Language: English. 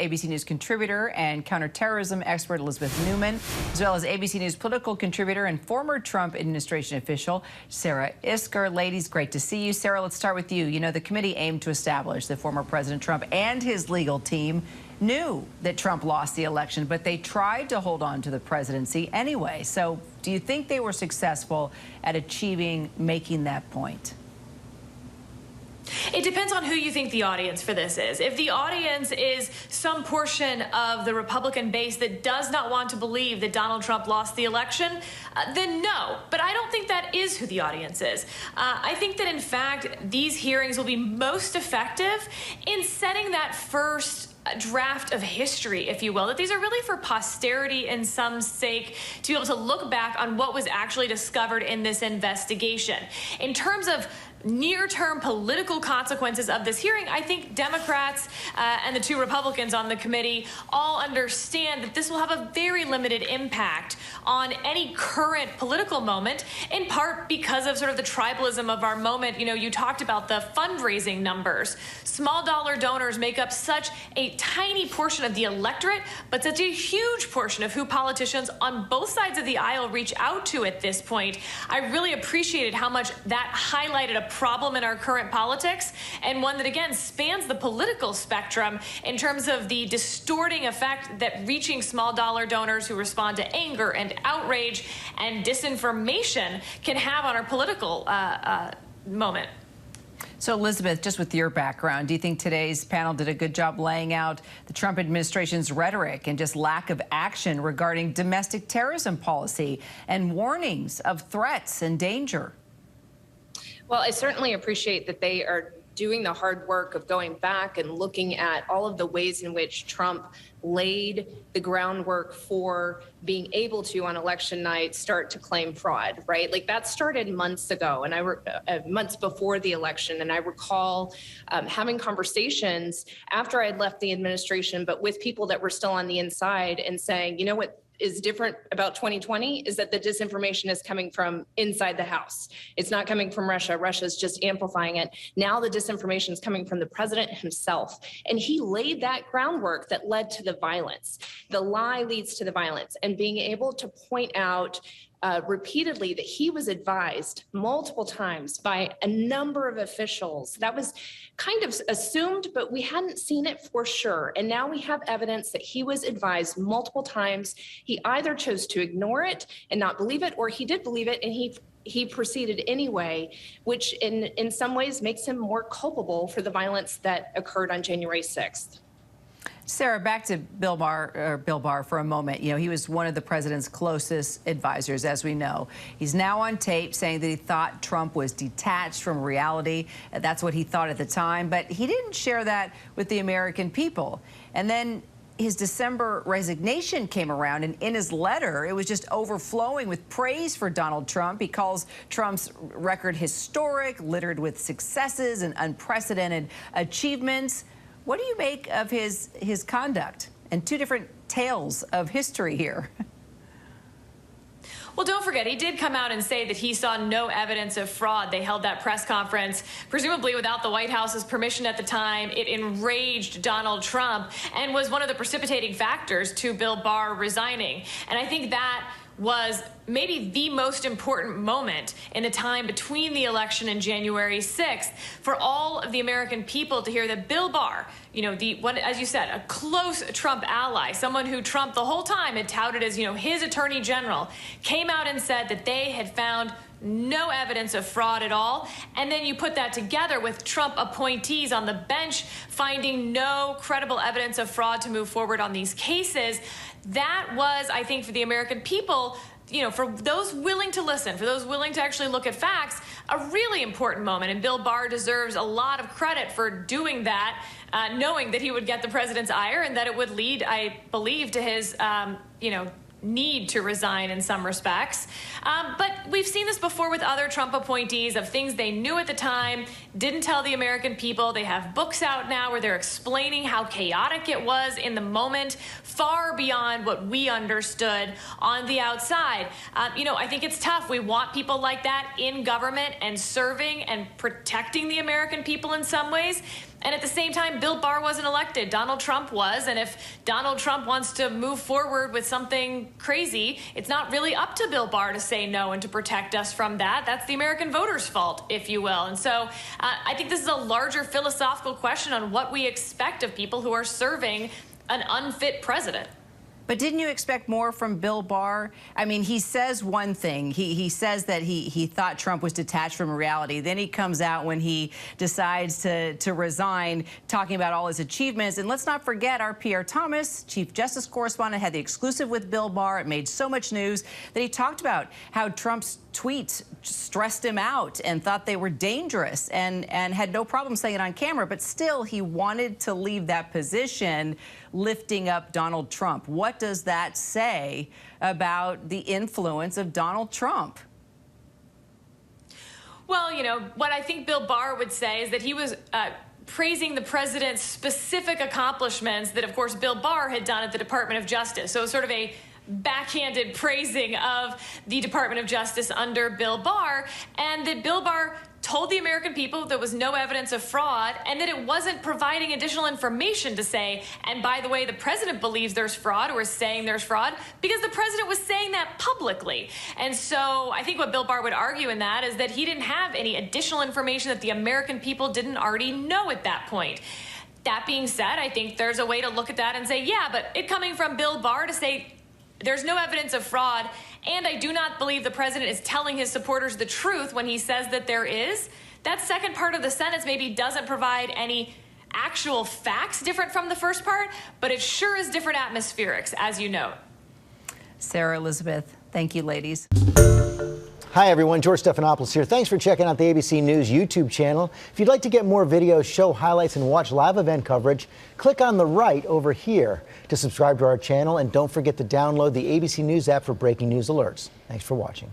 ABC News contributor and counterterrorism expert Elizabeth Neumann, as well as ABC News political contributor and former Trump administration official Sarah Isgur. Ladies, great to see you. Sarah, let's start with you. You know, the committee aimed to establish that former President Trump and his legal team knew that Trump lost the election, but they tried to hold on to the presidency anyway. So do you think they were successful at making that point? It depends on who you think the audience for this is. If the audience is some portion of the Republican base that does not want to believe that Donald Trump lost the election, then no. But I don't think that is who the audience is. I think that, in fact, these hearings will be most effective in setting that first draft of history, if you will, that these are really for posterity in some sake to be able to look back on what was actually discovered in this investigation. In terms of near-term political consequences of this hearing, I think Democrats and the two Republicans on the committee all understand that this will have a very limited impact on any current political moment, in part because of sort of the tribalism of our moment. You know, you talked about the fundraising numbers. Small dollar donors make up such a tiny portion of the electorate, but such a huge portion of who politicians on both sides of the aisle reach out to at this point. I really appreciated how much that highlighted a problem in our current politics, and one that, again, spans the political spectrum in terms of the distorting effect that reaching small dollar donors who respond to anger and outrage and disinformation can have on our political moment. So, Elizabeth, just with your background, do you think today's panel did a good job laying out the Trump administration's rhetoric and just lack of action regarding domestic terrorism policy and warnings of threats and danger? Well, I certainly appreciate that they are doing the hard work of going back and looking at all of the ways in which Trump laid the groundwork for being able to, on election night, start to claim fraud, right? Like, that started months ago, and months before the election. And I recall having conversations after I had left the administration, but with people that were still on the inside, and saying, you know what is different about 2020 is that the disinformation is coming from inside the house. It's not coming from Russia. Russia's just amplifying it. Now the disinformation is coming from the president himself. And he laid that groundwork that led to the violence. The lie leads to the violence. And being able to point out repeatedly that he was advised multiple times by a number of officials. That was kind of assumed, but we hadn't seen it for sure. And now we have evidence that he was advised multiple times. He either chose to ignore it and not believe it, or he did believe it and he proceeded anyway, which in some ways makes him more culpable for the violence that occurred on January 6th. Sarah, back to Bill Barr for a moment. You know, he was one of the president's closest advisors, as we know. He's now on tape saying that he thought Trump was detached from reality. That's what he thought at the time, but he didn't share that with the American people. And then his December resignation came around, and in his letter, it was just overflowing with praise for Donald Trump. He calls Trump's record historic, littered with successes and unprecedented achievements. What do you make of his conduct? And two different tales of history here. Well, don't forget, he did come out and say that he saw no evidence of fraud. They held that press conference, presumably without the White House's permission at the time. It enraged Donald Trump and was one of the precipitating factors to Bill Barr resigning. And I think that was maybe the most important moment in the time between the election and January 6th for all of the American people to hear that Bill Barr, you know, the one, as you said, a close Trump ally, someone who Trump the whole time had touted as, you know, his attorney general, came out and said that they had found no evidence of fraud at all. And then you put that together with Trump appointees on the bench finding no credible evidence of fraud to move forward on these cases. That was, I think, for the American people, you know, for those willing to listen, for those willing to actually look at facts, a really important moment. And Bill Barr deserves a lot of credit for doing that, knowing that he would get the president's ire and that it would lead, I believe, to his, you know, need to resign in some respects. But we've seen this before with other Trump appointees of things they knew at the time, didn't tell the American people. They have books out now where they're explaining how chaotic it was in the moment, far beyond what we understood on the outside. You know, I think it's tough. We want people like that in government and serving and protecting the American people in some ways. And at the same time, Bill Barr wasn't elected. Donald Trump was. And if Donald Trump wants to move forward with something crazy, it's not really up to Bill Barr to say no and to protect us from that. That's the American voters' fault, if you will. And so I think this is a larger philosophical question on what we expect of people who are serving an unfit president. But didn't you expect more from Bill Barr? I mean, he says one thing. He says that he thought Trump was detached from reality. Then he comes out when he decides to resign, talking about all his achievements. And let's not forget, our Pierre Thomas, Chief Justice correspondent, had the exclusive with Bill Barr. It made so much news that he talked about how Trump's tweets stressed him out and thought they were dangerous and had no problem saying it on camera. But still, he wanted to leave that position, lifting up Donald Trump. What does that say about the influence of Donald Trump? Well, you know, what I think Bill Barr would say is that he was praising the president's specific accomplishments that, of course, Bill Barr had done at the Department of Justice. So sort of a backhanded praising of the Department of Justice under Bill Barr, and that Bill Barr told the American people there was no evidence of fraud and that it wasn't providing additional information to say, and by the way, the president believes there's fraud or is saying there's fraud, because the president was saying that publicly. And so I think what Bill Barr would argue in that is that he didn't have any additional information that the American people didn't already know at that point. That being said, I think there's a way to look at that and say, yeah, but it coming from Bill Barr to say there's no evidence of fraud, and I do not believe the president is telling his supporters the truth when he says that there is. That second part of the sentence maybe doesn't provide any actual facts different from the first part, but it sure is different atmospherics, as you note. Sarah, Elizabeth, thank you, ladies. Hi, everyone. George Stephanopoulos here. Thanks for checking out the ABC News YouTube channel. If you'd like to get more videos, show highlights, and watch live event coverage, click on the right over here to subscribe to our channel. And don't forget to download the ABC News app for breaking news alerts. Thanks for watching.